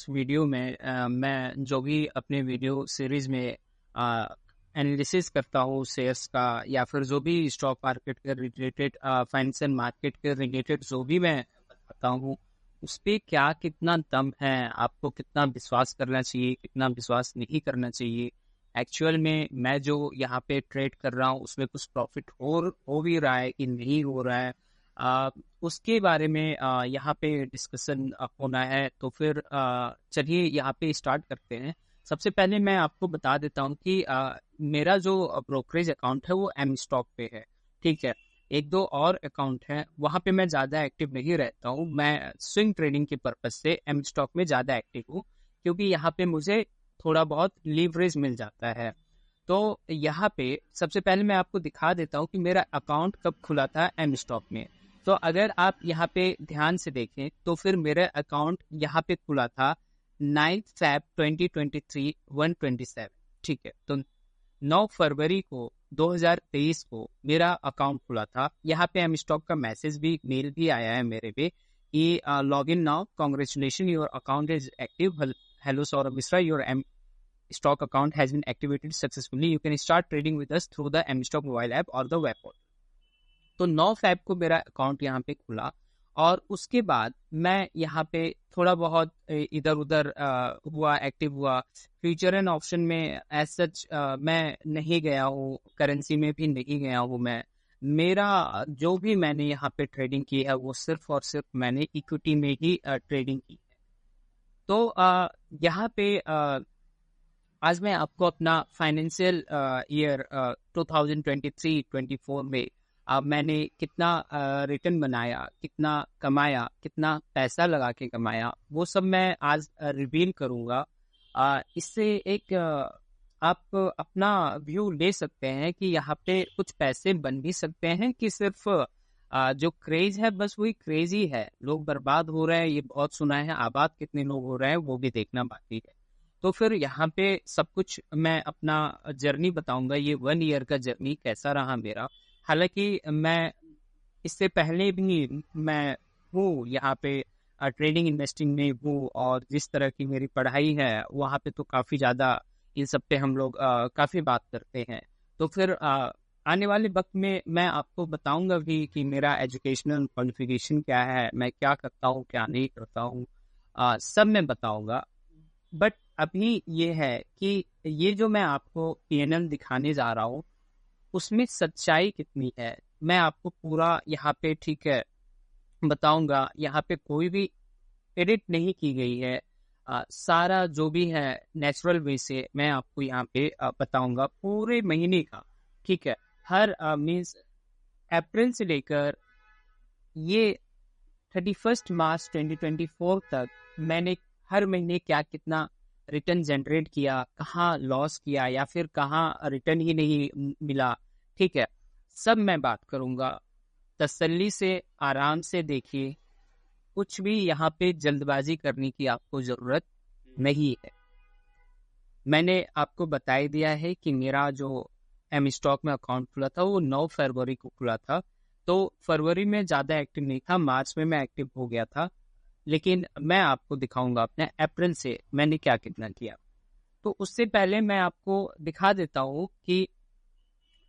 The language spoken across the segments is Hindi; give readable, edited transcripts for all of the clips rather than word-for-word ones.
वीडियो में मैं जो भी अपने वीडियो सीरीज में एनालिसिस करता हूँ शेयर्स का या फिर जो भी स्टॉक मार्केट के रिलेटेड फाइनेंशियल मार्केट के रिलेटेड जो भी मैं बताता हूँ उस पर क्या कितना दम है, आपको कितना विश्वास करना चाहिए, कितना विश्वास नहीं करना चाहिए। एक्चुअल में मैं जो यहाँ पे ट्रेड कर रहा हूँ उसमें कुछ प्रॉफिट हो भी रहा है कि नहीं हो रहा है, आ, उसके बारे में यहाँ पे डिस्कशन होना है। तो फिर चलिए यहाँ पे स्टार्ट करते हैं। सबसे पहले मैं आपको बता देता हूँ कि मेरा जो ब्रोकरेज अकाउंट है वो एम स्टॉक पे है, ठीक है। एक दो और अकाउंट है वहाँ पे मैं ज़्यादा एक्टिव नहीं रहता हूँ। मैं स्विंग ट्रेडिंग के पर्पज से एम स्टॉक में ज़्यादा एक्टिव हूँ क्योंकि यहाँ पे मुझे थोड़ा बहुत लीवरेज मिल जाता है। तो यहाँ पे सबसे पहले मैं आपको दिखा देता हूँ कि मेरा अकाउंट कब खुला था एम स्टॉक में। तो अगर आप यहाँ पे ध्यान से देखें तो फिर मेरा अकाउंट यहाँ पे खुला था 9 Feb 2023 127, ठीक है। तो 9 फरवरी को 2023 को मेरा अकाउंट खुला था। यहाँ पे एम स्टॉक का मैसेज भी, मेल भी आया है मेरे पे कि log in now, congratulation, your account is active, hello Saurabh Mishra, your M stock account has been activated successfully, you can start trading with us through the mstock mobile app or the web portal। तो 9 फैब को मेरा अकाउंट यहाँ पे खुला और उसके बाद मैं यहाँ पे थोड़ा बहुत इधर उधर हुआ, एक्टिव हुआ। फ्यूचर एंड ऑप्शन में एज सच मैं नहीं गया हूँ, करेंसी में भी नहीं गया हूँ। मैं मेरा जो भी मैंने यहाँ पे ट्रेडिंग की है वो सिर्फ और सिर्फ मैंने इक्विटी में ही ट्रेडिंग की है। तो यहाँ पे आज मैं आपको अपना फाइनेंशियल ईयर 2023-24 में मैंने कितना रिटर्न बनाया, कितना कमाया, कितना पैसा लगा के कमाया, वो सब मैं आज रिवील करूँगा। इससे एक आप अपना व्यू ले सकते हैं कि यहाँ पे कुछ पैसे बन भी सकते हैं कि सिर्फ जो क्रेज है बस वही क्रेज ही है, लोग बर्बाद हो रहे हैं ये बहुत सुना है, आबाद कितने लोग हो रहे हैं वो भी देखना बाकी है। तो फिर यहाँ पे सब कुछ मैं अपना जर्नी बताऊंगा, ये 1 ईयर का जर्नी कैसा रहा मेरा। हालांकि मैं इससे पहले भी मैं हूँ यहाँ पे ट्रेडिंग इन्वेस्टिंग में हूँ और जिस तरह की मेरी पढ़ाई है वहाँ पे तो काफ़ी ज़्यादा इन सब पे हम लोग काफ़ी बात करते हैं। तो फिर आने वाले वक्त में मैं आपको बताऊंगा भी कि मेरा एजुकेशनल क्वालिफिकेशन क्या है, मैं क्या करता हूँ क्या नहीं करता हूँ, सब मैं बताऊंगा। बट अभी ये है कि ये जो मैं आपको पीएनएल दिखाने जा रहा हूँ उसमें सच्चाई कितनी है मैं आपको पूरा यहाँ पे, ठीक है, बताऊंगा। यहाँ पे कोई भी एडिट नहीं की गई है, सारा जो भी है नेचुरल वे से मैं आपको यहाँ पे बताऊंगा पूरे महीने का, ठीक है। हर मीन्स अप्रैल से लेकर ये 31 मार्च 2024 तक मैंने हर महीने क्या कितना रिटर्न जनरेट किया, कहाँ लॉस किया या फिर कहाँ रिटर्न ही नहीं मिला, ठीक है, सब मैं बात करूँगा। तसल्ली से आराम से देखिए, कुछ भी यहाँ पे जल्दबाजी करने की आपको ज़रूरत नहीं है। मैंने आपको बता ही दिया है कि मेरा जो एम स्टॉक में अकाउंट खुला था वो 9 फरवरी को खुला था। तो फरवरी में ज़्यादा एक्टिव नहीं था, मार्च में मैं एक्टिव हो गया था। लेकिन मैं आपको दिखाऊंगा अपने अप्रैल से मैंने क्या कितना किया। तो उससे पहले मैं आपको दिखा देता हूँ कि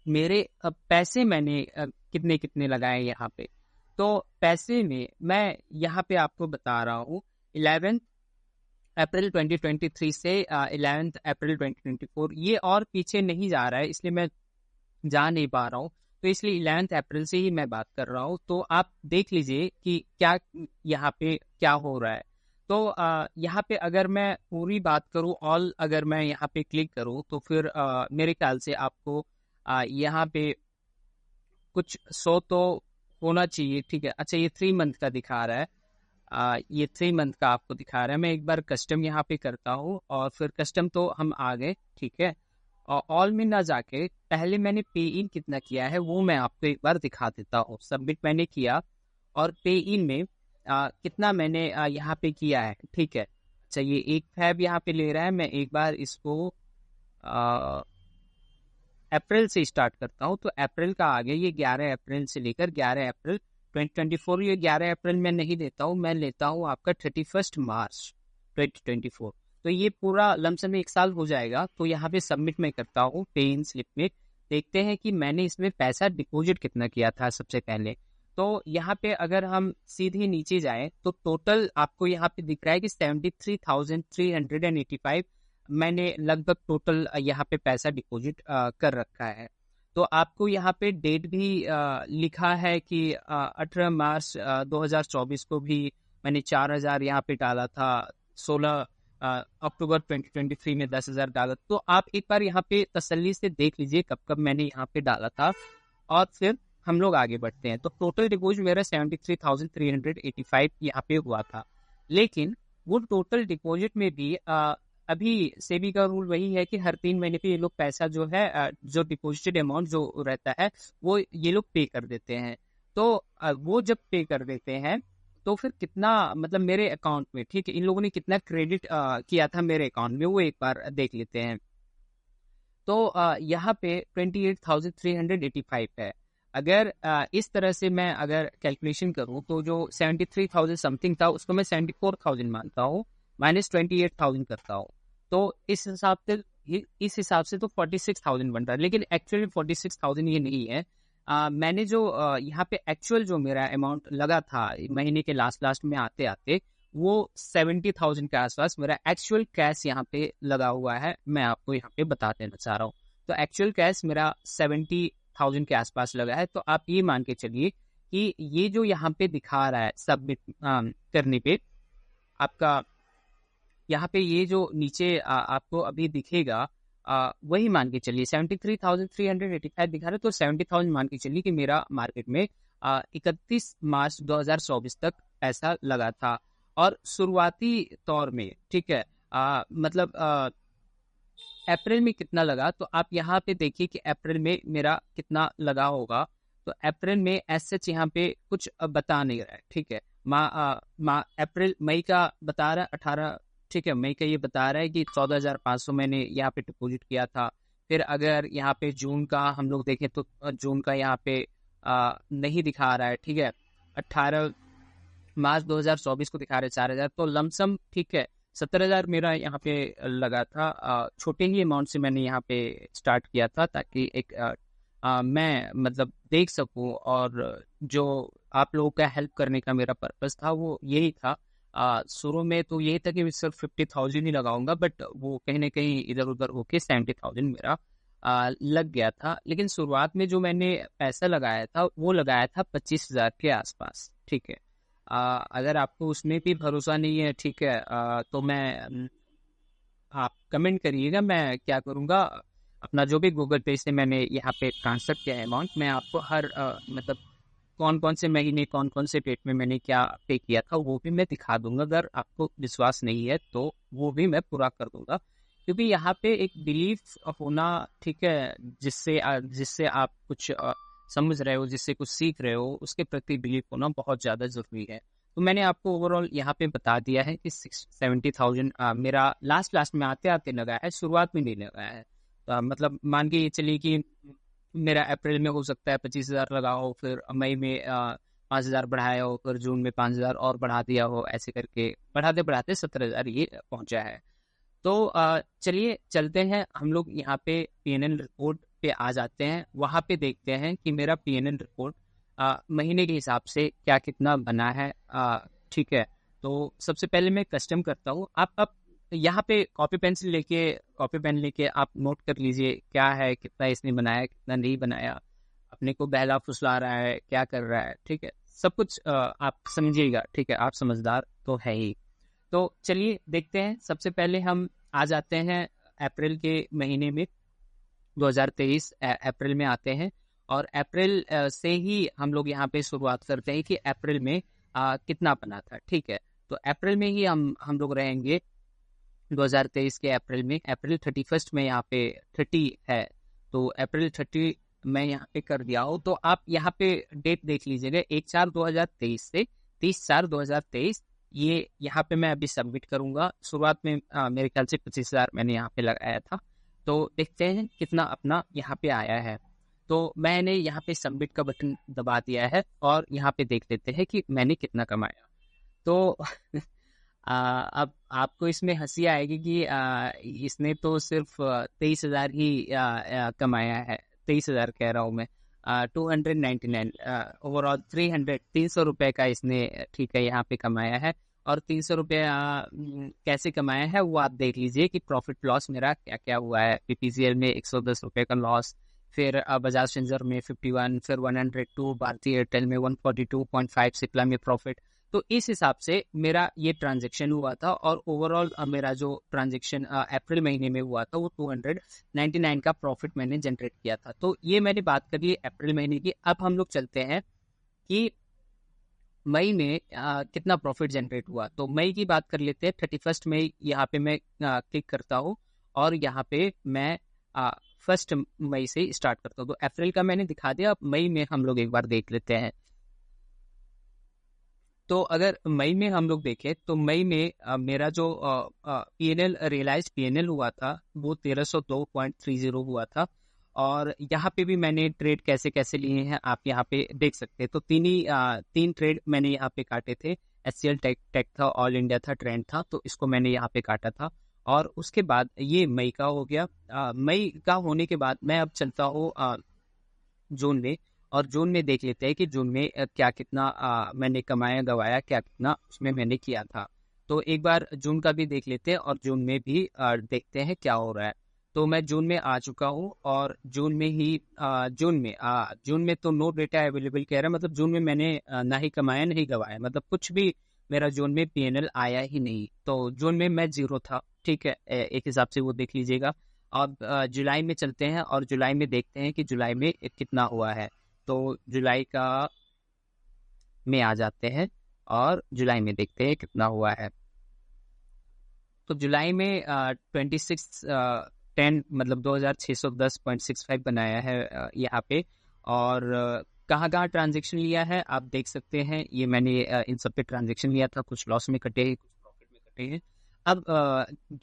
मेरे पैसे मैंने कितने कितने लगाए यहाँ पे। तो पैसे में मैं यहाँ पे आपको बता रहा हूँ 11 अप्रैल 2023 से 11 अप्रैल 2024, ये और पीछे नहीं जा रहा है इसलिए मैं जा नहीं पा रहा हूँ, तो इसलिए 11 अप्रैल से ही मैं बात कर रहा हूँ। तो आप देख लीजिए कि क्या यहाँ पे क्या हो रहा है। तो यहाँ पे अगर मैं पूरी बात करूँ, ऑल अगर मैं यहाँ पे क्लिक करूँ तो फिर मेरे ख्याल से आपको यहाँ पे कुछ 100 तो होना चाहिए, ठीक है। अच्छा, ये 3 मंथ का दिखा रहा है, ये 3 मंथ का आपको दिखा रहा है। मैं एक बार कस्टम यहाँ पे करता हूँ और फिर कस्टम तो हम आ गए, ठीक है। और ऑल में ना जाके पहले मैंने पे इन कितना किया है वो मैं आपको एक बार दिखा देता हूँ। सबमिट मैंने किया और पे इन में कितना मैंने यहाँ पे किया है, ठीक है। अच्छा, ये 1 फैब यहाँ पे ले रहा है, मैं एक बार इसको अप्रैल से स्टार्ट करता हूँ। तो अप्रैल का आगे ये 11 अप्रैल से लेकर 11 अप्रैल 2024, ये 11 अप्रैल मैं नहीं लेता हूँ, मैं लेता हूँ आपका 31 मार्च 2024। तो ये पूरा लमसम 1 साल हो जाएगा। तो यहाँ पे सबमिट मैं करता हूँ पे इन स्लिप में, देखते हैं कि मैंने इसमें पैसा डिपॉजिट कितना किया था सबसे पहले। तो यहाँ पे अगर हम सीधे नीचे जाएं तो टोटल आपको यहाँ पे दिख रहा है कि 73,385 मैंने लगभग टोटल यहाँ पे पैसा डिपॉजिट कर रखा है। तो आपको यहाँ पे डेट भी लिखा है कि 18 मार्च 2024 को भी मैंने 4,000 यहाँ पे डाला था, 16 अक्टूबर 2023 में 10,000 डाला। तो आप एक बार यहाँ पे तसल्ली से देख लीजिए कब कब मैंने यहाँ पे डाला था, और फिर हम लोग आगे बढ़ते हैं। तो टोटल डिपॉजिट मेरा 73,385 यहाँ पे हुआ था। लेकिन वो टोटल डिपॉजिट में भी अभी सेबी का रूल वही है कि हर 3 महीने पे ये लोग पैसा जो है जो डिपॉजिटेड अमाउंट जो रहता है वो ये लोग पे कर देते हैं। तो वो जब पे कर देते हैं तो फिर कितना मतलब मेरे अकाउंट में, ठीक है, इन लोगों ने कितना क्रेडिट किया था मेरे अकाउंट में, वो एक बार देख लेते हैं। तो यहाँ पे 28,385 है। अगर इस तरह से मैं अगर कैलकुलेशन करूँ तो जो 73,000 समथिंग था उसको मैं 74,000 मानता हूँ, माइनस 28,000 करता हूँ। तो इस हिसाब से तो 46,000 बन रहा है, लेकिन एक्चुअली 46,000 ये नहीं है। मैंने जो यहाँ पे एक्चुअल जो मेरा अमाउंट लगा था महीने के लास्ट में आते आते, वो 70,000 के आसपास मेरा एक्चुअल कैश यहाँ पे लगा हुआ है। मैं आपको यहाँ पे बता देना चाह रहा हूँ। तो एक्चुअल कैश मेरा 70,000 के आसपास लगा है। तो आप ये मान के चलिए कि ये जो यहाँ पे दिखा रहा है सबमिट करने पे, आपका यहाँ पे ये जो नीचे आपको अभी दिखेगा, वही मान के चलिए 73,385 दिखा रहा है। तो 70,000 मान के चलिए कि मेरा मार्केट में 31 मार्च 2024 तक पैसा लगा था। और शुरुआती तौर में, ठीक है, मतलब अप्रैल में कितना लगा, तो आप यहाँ पे देखिए कि अप्रैल में मेरा कितना लगा होगा। तो अप्रैल में एसएच यहाँ पे कुछ बता नहीं रहा है, ठीक है। अप्रैल मई का बता रहा है 18, ठीक है, मई का ये बता रहा है कि 14,500 मैंने यहाँ पे डिपॉजिट किया था। फिर अगर यहाँ पे जून का हम लोग देखें तो जून का यहाँ पे नहीं दिखा रहा है, ठीक है। 18 मार्च 2024 को दिखा रहे 4,000। तो लमसम, ठीक है, 70,000 मेरा यहाँ पे लगा था। छोटे ही अमाउंट से मैंने यहाँ पे स्टार्ट किया था ताकि एक मैं मतलब देख सकूं, और जो आप लोगों का हेल्प करने का मेरा पर्पस था वो यही था। शुरू में तो यही था कि मैं सिर्फ 50,000 ही लगाऊंगा, बट वो कहीं ना कहीं इधर उधर होके 70,000 मेरा लग गया था। लेकिन शुरुआत में जो मैंने पैसा लगाया था वो लगाया था 25,000 के आसपास, ठीक है। अगर आपको उसमें भी भरोसा नहीं है, ठीक है, तो मैं आप कमेंट करिएगा, मैं क्या करूँगा, अपना जो भी गूगल पे से मैंने यहाँ पे ट्रांसफर किया है अमाउंट, मैं आपको हर मतलब कौन कौन से महीने कौन कौन से डेट में मैंने क्या पे किया था वो भी मैं दिखा दूंगा। अगर आपको विश्वास नहीं है तो वो भी मैं पूरा कर दूंगा, क्योंकि यहाँ पे एक बिलीफ होना, ठीक है, जिससे आप कुछ समझ रहे हो, जिससे कुछ सीख रहे हो, उसके प्रति बिलीफ होना बहुत ज़्यादा ज़रूरी है। तो मैंने आपको ओवरऑल यहाँ पे बता दिया है कि 70,000 मेरा लास्ट में आते आते लगा है, शुरुआत में नहीं लगा है। मतलब मान के ये चलिए कि मेरा अप्रैल में हो सकता है 25,000 लगा हो, फिर मई में 5,000 बढ़ाया हो, फिर जून में 5,000 और बढ़ा दिया हो, ऐसे करके बढ़ाते बढ़ाते 17,000 ये पहुंचा है। तो चलिए चलते हैं हम लोग यहाँ पे पीएनएल रिपोर्ट पे आ जाते हैं। वहाँ पे देखते हैं कि मेरा पीएनएल रिपोर्ट महीने के हिसाब से क्या कितना बना है, ठीक है। तो सबसे पहले मैं कस्टम करता हूँ। आप यहाँ पे कॉपी पेन लेके आप नोट कर लीजिए क्या है, कितना इसने बनाया, कितना नहीं बनाया, अपने को बहला फुसला रहा है, क्या कर रहा है, ठीक है, सब कुछ आप समझिएगा, ठीक है, आप समझदार तो है ही। तो चलिए देखते हैं। सबसे पहले हम आ जाते हैं अप्रैल के महीने में, 2023 अप्रैल में आते हैं, और अप्रैल से ही हम लोग यहाँ पे शुरुआत करते हैं कि अप्रैल में कितना बना था, ठीक है। तो अप्रैल में ही हम लोग रहेंगे 2023 के अप्रैल में। अप्रैल 31 में यहाँ पे 30 है, तो अप्रैल 30 मैं यहाँ पे कर दिया हूँ। तो आप यहाँ पे डेट देख लीजिएगा, 1/4/2023 से 30/4/2023, ये यहाँ पे मैं अभी सबमिट करूंगा। शुरुआत में मेरे ख्याल से 25,000 मैंने यहाँ पे लगाया था। तो देखते हैं कितना अपना यहाँ पे आया है। तो मैंने यहाँ पे सबमिट का बटन दबा दिया है, और यहाँ पे देख लेते हैं कि मैंने कितना कमाया। तो अब आपको इसमें हंसी आएगी कि इसने तो सिर्फ 23,000 ही कमाया है। 23,000 कह रहा हूँ मैं, 299, ओवरऑल 300 रुपये का इसने ठीक है यहाँ पे कमाया है। और 300 रुपये कैसे कमाया है वो आप देख लीजिए कि प्रॉफिट लॉस मेरा क्या क्या हुआ है। पीपीसीएल में 110 रुपये का लॉस, फिर बजाज फिंसर्व में 51, फिर 102, भारतीय एयरटेल में 142.5, सिप्ला में प्रॉफिट। तो इस हिसाब से मेरा ये ट्रांजेक्शन हुआ था, और ओवरऑल मेरा जो ट्रांजेक्शन अप्रैल महीने में हुआ था वो 299 का प्रॉफिट मैंने जनरेट किया था। तो ये मैंने बात करी अप्रैल महीने की। अब हम लोग चलते हैं कि मई में कितना प्रॉफिट जनरेट हुआ। तो मई की बात कर लेते हैं। 31 मई यहाँ पे मैं क्लिक करता हूँ, और यहाँ पे मैं 1 मई से स्टार्ट करता हूँ। तो अप्रैल का मैंने दिखा दिया, अब मई में हम लोग एक बार देख लेते हैं। तो अगर मई में हम लोग देखें तो मई में मेरा जो पीएनएल रियलाइज्ड पीएनएल हुआ था वो 1302.30 हुआ था। और यहाँ पे भी मैंने ट्रेड कैसे कैसे लिए हैं आप यहाँ पे देख सकते हैं। तो तीन ट्रेड मैंने यहाँ पे काटे थे। एचसीएल टेक था, ऑल इंडिया था, ट्रेंड था, तो इसको मैंने यहाँ पे काटा था। और उसके बाद ये मई का हो गया। मई का होने के बाद मैं अब चलता हूँ जून में, और जून में देख लेते हैं कि जून में क्या कितना मैंने कमाया गवाया, क्या कितना उसमें मैंने किया था। तो एक बार जून का भी देख लेते हैं, और जून में भी देखते हैं क्या हो रहा है। तो मैं जून में आ चुका हूँ, और जून में ही जून में तो नो डेटा अवेलेबल कह रहा है, मतलब जून में मैंने ना ही कमाया नहीं गवाया, मतलब कुछ भी मेरा जून में पीएनएल आया ही नहीं। तो जून में मैं जीरो था, ठीक है, एक हिसाब से वो देख लीजिएगा। अब जुलाई में चलते हैं, और जुलाई में देखते हैं कि जुलाई में कितना हुआ है। तो जुलाई का में आ जाते हैं, और जुलाई में देखते हैं कितना हुआ है। तो जुलाई में 26/10 मतलब 2610.65 बनाया है यहाँ पे। और कहाँ कहाँ ट्रांजेक्शन लिया है आप देख सकते हैं। ये मैंने इन सब पे ट्रांजेक्शन लिया था, कुछ लॉस में कटे हैं, कुछ प्रॉफिट में कटे हैं। अब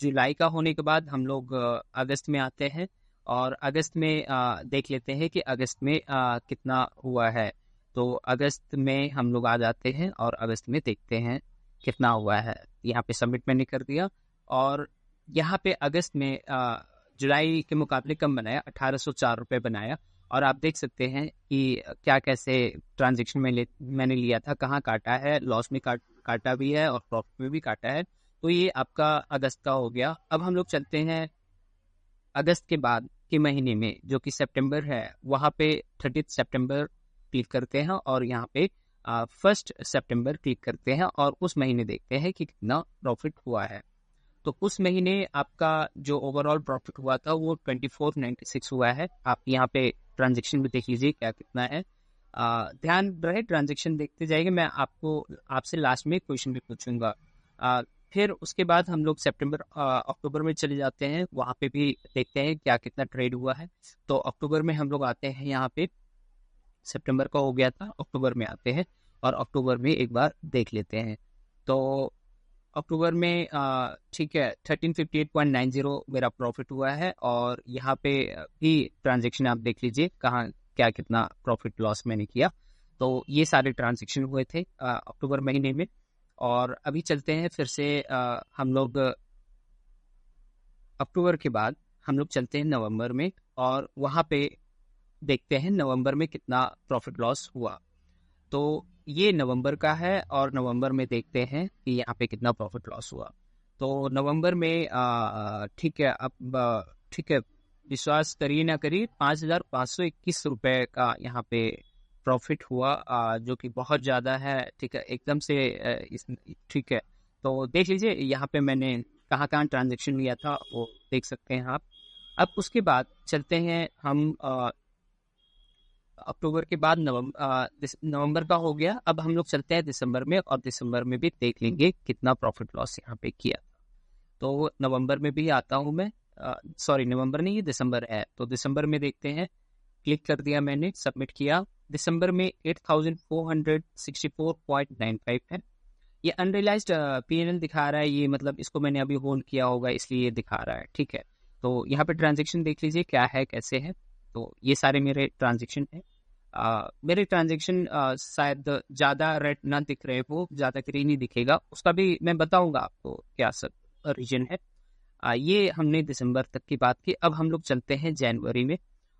जुलाई का होने के बाद हम लोग अगस्त में आते हैं, और अगस्त में देख लेते हैं कि अगस्त में कितना हुआ है। तो अगस्त में हम लोग आ जाते हैं, और अगस्त में देखते हैं कितना हुआ है। यहाँ पे सबमिट मैंने कर दिया, और यहाँ पे अगस्त में जुलाई के मुकाबले कम बनाया, 1804 रुपये बनाया। और आप देख सकते हैं कि क्या कैसे ट्रांजेक्शन मैंने लिया था, कहाँ काटा है, लॉस में काटा भी है और प्रॉफिट में भी काटा है। तो ये आपका अगस्त का हो गया। अब हम लोग चलते हैं अगस्त के बाद के महीने में, जो कि सितंबर है। वहाँ पे 30 सितंबर क्लिक करते हैं, और यहाँ पे 1 सितंबर क्लिक करते हैं, और उस महीने देखते हैं कि कितना प्रॉफिट हुआ है। तो उस महीने आपका जो ओवरऑल प्रॉफिट हुआ था वो 2496 हुआ है। आप यहाँ पे ट्रांजेक्शन भी देख लीजिए क्या कितना है। ध्यान रहे ट्रांजेक्शन देखते जाइए, मैं आपसे लास्ट में क्वेश्चन भी पूछूंगा। फिर उसके बाद हम लोग सितंबर अक्टूबर में चले जाते हैं, वहाँ पे भी देखते हैं क्या कितना ट्रेड हुआ है। तो अक्टूबर में हम लोग आते हैं, यहाँ पे सितंबर का हो गया था, अक्टूबर में आते हैं, और अक्टूबर में एक बार देख लेते हैं। तो अक्टूबर में ठीक है 1358.90 मेरा प्रॉफिट हुआ है। और यहाँ पे भी ट्रांजेक्शन आप देख लीजिए कहाँ क्या कितना प्रॉफिट लॉस मैंने किया। तो ये सारे ट्रांजेक्शन हुए थे अक्टूबर महीने में। और अभी चलते हैं फिर से हम लोग अक्टूबर के बाद हम लोग चलते हैं नवंबर में, और वहाँ पे देखते हैं नवंबर में कितना प्रॉफिट लॉस हुआ। तो ये नवंबर का है, और नवंबर में देखते हैं कि यहाँ पे कितना प्रॉफिट लॉस हुआ। तो नवंबर में ठीक है, अब ठीक है, विश्वास करिए ना करिए, 5,521 रुपये का यहाँ पे प्रॉफिट हुआ, जो कि बहुत ज़्यादा है। ठीक है, एकदम से ठीक है। तो देख लीजिए यहाँ पे मैंने कहाँ कहाँ ट्रांजेक्शन लिया था वो देख सकते हैं आप। अब उसके बाद चलते हैं हम अक्टूबर के बाद नवंबर का हो गया। अब हम लोग चलते हैं दिसंबर में, और दिसंबर में भी देख लेंगे कितना प्रॉफिट लॉस यहाँ पे किया। तो नवंबर में भी आता हूँ मैं, सॉरी नवंबर नहीं, ये दिसंबर है। तो दिसंबर में देखते हैं, क्लिक कर दिया मैंने, सबमिट किया। दिसंबर में 8464.95 है। ये अनरियलाइज्ड पीएनएल दिखा रहा है, ये मतलब इसको मैंने अभी होल्ड किया होगा इसलिए ये दिखा रहा है। ठीक है, तो यहाँ पे ट्रांजेक्शन देख लीजिए क्या है कैसे है। तो ये सारे मेरे ट्रांजेक्शन है। मेरे ट्रांजेक्शन शायद ज़्यादा रेड ना दिख रहे, वो ज़्यादा ग्रीन ही दिखेगा, उसका भी मैं बताऊंगा आपको क्या सब रीजन है। ये हमने दिसंबर तक की बात की। अब हम लोग चलते हैं जनवरी में,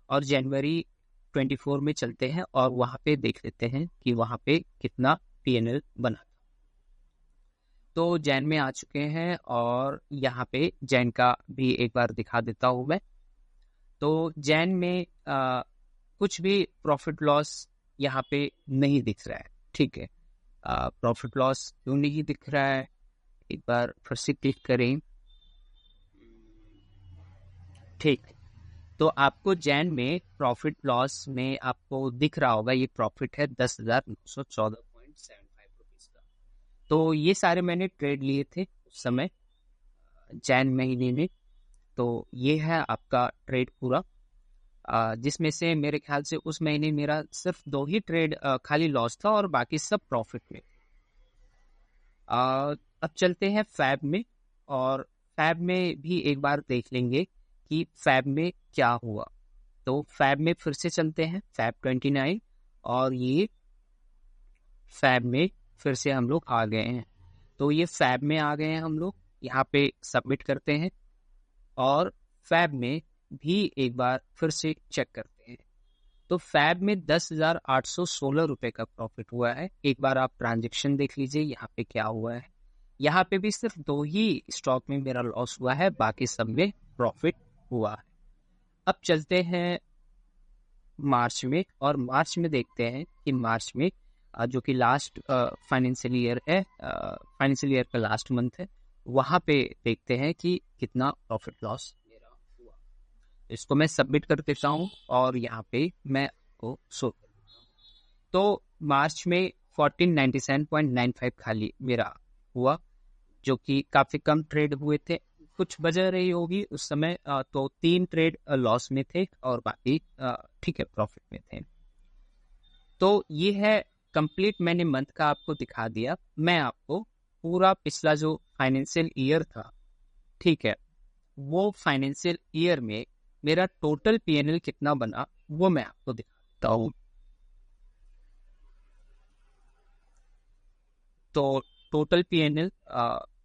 और जनवरी 24 में चलते हैं और वहाँ पे देख लेते हैं कि वहाँ पे कितना PNL बना। तो जैन में आ चुके हैं और यहाँ पे जैन का भी एक बार दिखा देता हूँ मैं। तो जैन में कुछ भी प्रॉफिट लॉस यहाँ पे नहीं दिख रहा है, ठीक है। प्रॉफिट लॉस क्यों नहीं दिख रहा है, एक बार फिर से क्लिक करें, ठीक। तो आपको जैन में प्रॉफिट लॉस में आपको दिख रहा होगा, ये प्रॉफिट है 10,914.75 रुपीज का। तो ये सारे मैंने ट्रेड लिए थे उस समय जैन महीने में। तो ये है आपका ट्रेड पूरा, जिसमें से मेरे ख्याल से उस महीने मेरा सिर्फ 2 ही ट्रेड खाली लॉस था और बाकी सब प्रॉफिट में। अब चलते हैं फैब में, और फैब में भी एक बार देख लेंगे कि फैब में क्या हुआ। तो फैब में फिर से चलते हैं, फैब 29, और ये फैब में फिर से हम लोग आ गए हैं। तो ये फैब में आ गए हैं हम लोग, यहाँ पे सबमिट करते हैं और फैब में भी एक बार फिर से चेक करते हैं। तो फैब में 10,816 रुपए का प्रॉफिट हुआ है। एक बार आप ट्रांजेक्शन देख लीजिए यहाँ पे क्या हुआ है। यहाँ पे भी सिर्फ 2 ही स्टॉक में मेरा लॉस हुआ है, बाकी सब में प्रॉफिट हुआ है। अब चलते हैं मार्च में, और मार्च में देखते हैं कि मार्च में जो कि लास्ट फाइनेंशियल ईयर है, फाइनेंशियल ईयर का लास्ट मंथ है, वहाँ पे देखते हैं कि कितना प्रॉफिट लॉस मेरा हुआ। इसको मैं सबमिट कर देता हूँ और यहाँ पे मैं आपको शो कर देता हूँ। तो मार्च में 1497.95 खाली मेरा हुआ, जो कि काफ़ी कम ट्रेड हुए थे। कुछ वजह रही होगी उस समय, तो 3 ट्रेड लॉस में थे और बाकी ठीक है प्रॉफिट में थे। तो ये है कंप्लीट, मैंने मंथ का आपको दिखा दिया। मैं आपको पूरा पिछला जो फाइनेंशियल ईयर था, ठीक है, वो फाइनेंशियल ईयर में मेरा टोटल PNL कितना बना वो मैं आपको दिखाता हूँ। तो टोटल PNL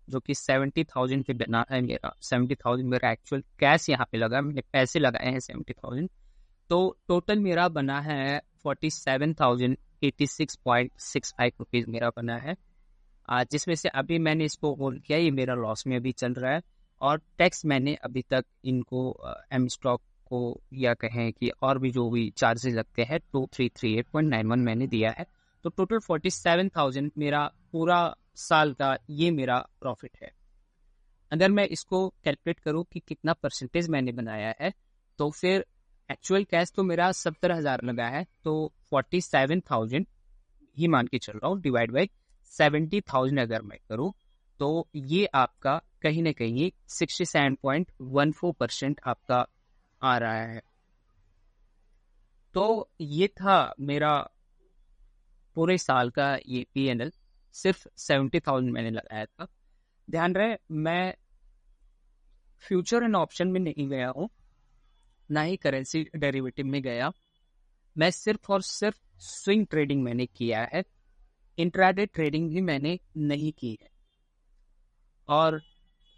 जो कि 70,000 पे बना है मेरा, 70,000 मेरा एक्चुअल कैश यहाँ पे लगा, मैंने पैसे लगाए हैं 70,000। तो टोटल मेरा बना है 47,086.65 रुपीज़ मेरा बना है, जिसमें से अभी मैंने इसको होल्ड किया, ये मेरा लॉस में अभी चल रहा है। और टैक्स मैंने अभी तक इनको एम स्टॉक को, या कहें कि और भी जो भी चार्जेस लगते हैं, 2338.91 मैंने दिया है। तो टोटल 47,000 मेरा पूरा साल का ये मेरा प्रॉफिट है। अगर मैं इसको कैलकुलेट करूँ कि कितना परसेंटेज मैंने बनाया है, तो फिर एक्चुअल कैश तो मेरा 70,000 लगा है, तो 47,000 ही मान के चल रहा हूँ, डिवाइड बाई 70,000 अगर मैं करूँ, तो ये आपका कहीं ना कहीं 67.14% आपका आ रहा है। तो ये था मेरा पूरे साल का ये PNL, सिर्फ 70,000 मैंने लगाया था। ध्यान रहे, मैं फ्यूचर एंड ऑप्शन में नहीं गया हूँ, ना ही करेंसी डेरिवेटिव में गया। मैं सिर्फ और सिर्फ स्विंग ट्रेडिंग मैंने किया है, इंट्राडे ट्रेडिंग भी मैंने नहीं की है। और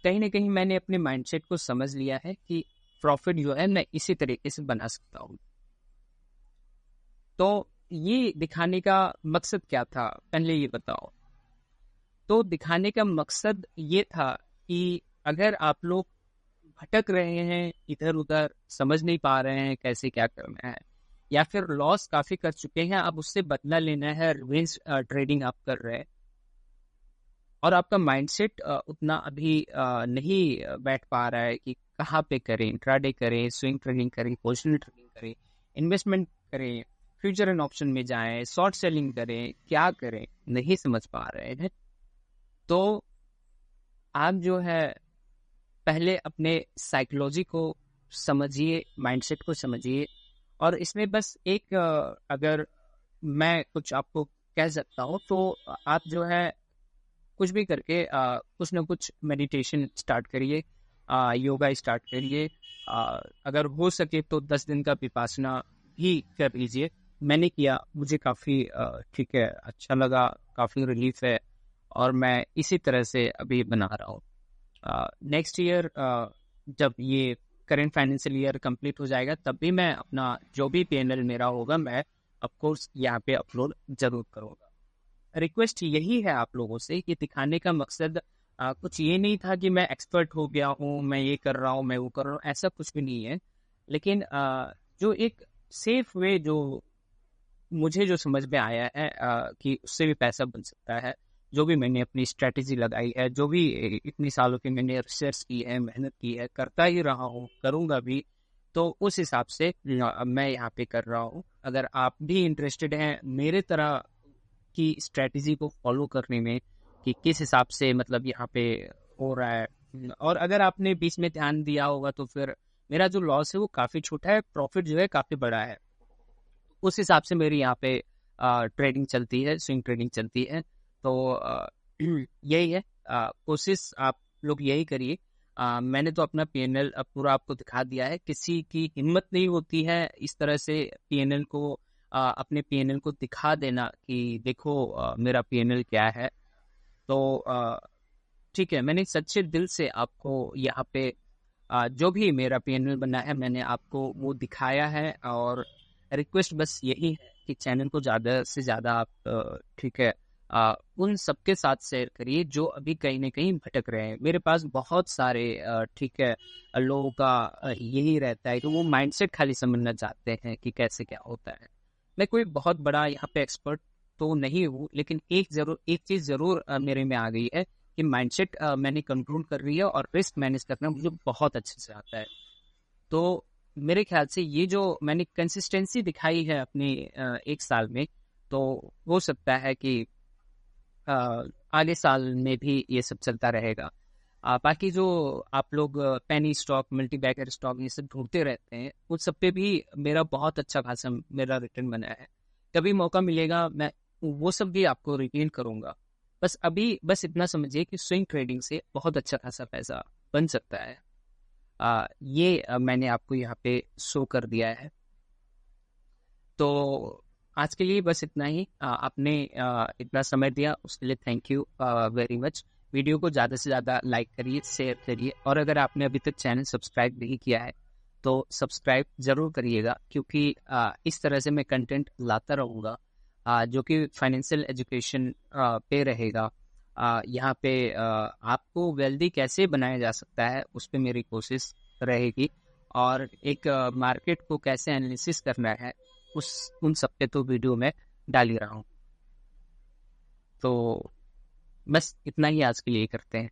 कहीं ना कहीं मैंने अपने माइंडसेट को समझ लिया है कि प्रॉफिट जो है मैं इसी तरीके से बना सकता हूँ। तो ये दिखाने का मकसद क्या था, पहले ये बताओ। तो दिखाने का मकसद ये था कि अगर आप लोग भटक रहे हैं इधर उधर, समझ नहीं पा रहे हैं कैसे क्या करना है, या फिर लॉस काफी कर चुके हैं, आप उससे बदला लेना है, रिवेंज ट्रेडिंग आप कर रहे हैं, और आपका माइंडसेट उतना अभी नहीं बैठ पा रहा है कि कहाँ पे करें, इंट्राडे करें, स्विंग ट्रेडिंग करें, पोजिशनल ट्रेडिंग करें, इन्वेस्टमेंट करें, फ्यूचर एंड ऑप्शन में जाएं, शॉर्ट सेलिंग करें, क्या करें, नहीं समझ पा रहे हैं, तो आप जो है पहले अपने साइकोलॉजी को समझिए, माइंडसेट को समझिए। और इसमें बस एक अगर मैं कुछ आपको कह सकता हूँ, तो आप जो है कुछ भी करके कुछ ना कुछ मेडिटेशन स्टार्ट करिए, योगा स्टार्ट करिए, अगर हो सके तो 10 दिन का विपासना भी कर लीजिए। मैंने किया, मुझे काफ़ी ठीक है, अच्छा लगा, काफ़ी रिलीफ है, और मैं इसी तरह से अभी बना रहा हूँ। नेक्स्ट ईयर जब ये करंट फाइनेंशियल ईयर कंप्लीट हो जाएगा, तब भी मैं अपना जो भी पीएनएल मेरा होगा, मैं ऑफ कोर्स यहाँ पे अपलोड जरूर करूँगा। रिक्वेस्ट यही है आप लोगों से कि दिखाने का मकसद कुछ ये नहीं था कि मैं एक्सपर्ट हो गया हूँ, मैं ये कर रहा हूँ, मैं वो कर रहा हूँ, ऐसा कुछ भी नहीं है। लेकिन जो एक सेफ वे जो मुझे जो समझ में आया है कि उससे भी पैसा बन सकता है, जो भी मैंने अपनी स्ट्रेटेजी लगाई है, जो भी इतनी सालों की मैंने रिसर्च की है, मेहनत की है, करता ही रहा हूँ, करूँगा भी, तो उस हिसाब से मैं यहाँ पे कर रहा हूँ। अगर आप भी इंटरेस्टेड हैं मेरे तरह की स्ट्रेटेजी को फॉलो करने में कि किस हिसाब से मतलब यहाँ पे हो रहा है, और अगर आपने बीच में ध्यान दिया होगा तो फिर मेरा जो लॉस है वो काफ़ी छोटा है, प्रॉफिट जो है काफ़ी बड़ा है। उस हिसाब से मेरी यहाँ पे ट्रेडिंग चलती है, स्विंग ट्रेडिंग चलती है। तो यही है, कोशिश आप लोग यही करिए। मैंने तो अपना पीएनएल अब पूरा आपको दिखा दिया है। किसी की हिम्मत नहीं होती है इस तरह से पीएनएल को अपने पीएनएल को दिखा देना कि देखो मेरा पीएनएल क्या है। तो ठीक है, मैंने सच्चे दिल से आपको यहाँ पे जो भी मेरा पीएनएल बना है मैंने आपको वो दिखाया है, और रिक्वेस्ट बस यही है कि चैनल को ज़्यादा से ज़्यादा आप ठीक है उन सबके साथ शेयर करिए जो अभी कहीं ना कहीं भटक रहे हैं। मेरे पास बहुत सारे ठीक है लोगों का यही रहता है कि वो माइंडसेट खाली समझना चाहते हैं कि कैसे क्या होता है। मैं कोई बहुत बड़ा यहाँ पे एक्सपर्ट तो नहीं हूँ, लेकिन एक चीज़ ज़रूर मेरे में आ गई है कि माइंडसेट मैंने कंट्रोल कर रही है, और रिस्क मैनेज करना मुझे बहुत अच्छे से आता है। तो मेरे ख्याल से ये जो मैंने कंसिस्टेंसी दिखाई है अपने एक साल में, तो हो सकता है कि आगे साल में भी ये सब चलता रहेगा। बाकी जो आप लोग penny stock, multi bagger stock ये सब ढूंढते रहते हैं, उन सब पे भी मेरा बहुत अच्छा खासा मेरा रिटर्न बना है। कभी मौका मिलेगा मैं वो सब भी आपको रिवील करूंगा। बस इतना समझिए कि स्विंग ट्रेडिंग से बहुत अच्छा खासा पैसा बन सकता है। मैंने आपको यहाँ पे शो कर दिया है। तो आज के लिए बस इतना ही। आपने इतना समय दिया उसके लिए thank you very much. Video को ज़्यादा से ज़्यादा लाइक करिए, शेयर करिए, और अगर आपने अभी तक चैनल सब्सक्राइब नहीं किया है तो सब्सक्राइब ज़रूर करिएगा, क्योंकि इस तरह से मैं कंटेंट लाता रहूँगा जो कि फाइनेंशियल एजुकेशन पे रहेगा। यहाँ पे आपको वेल्दी कैसे बनाया जा सकता है उस पर मेरी कोशिश रहेगी, और एक मार्केट को कैसे एनालिसिस करना है उन सब पे तो वीडियो में डाल ही रहा हूँ। तो बस इतना ही आज के लिए करते हैं।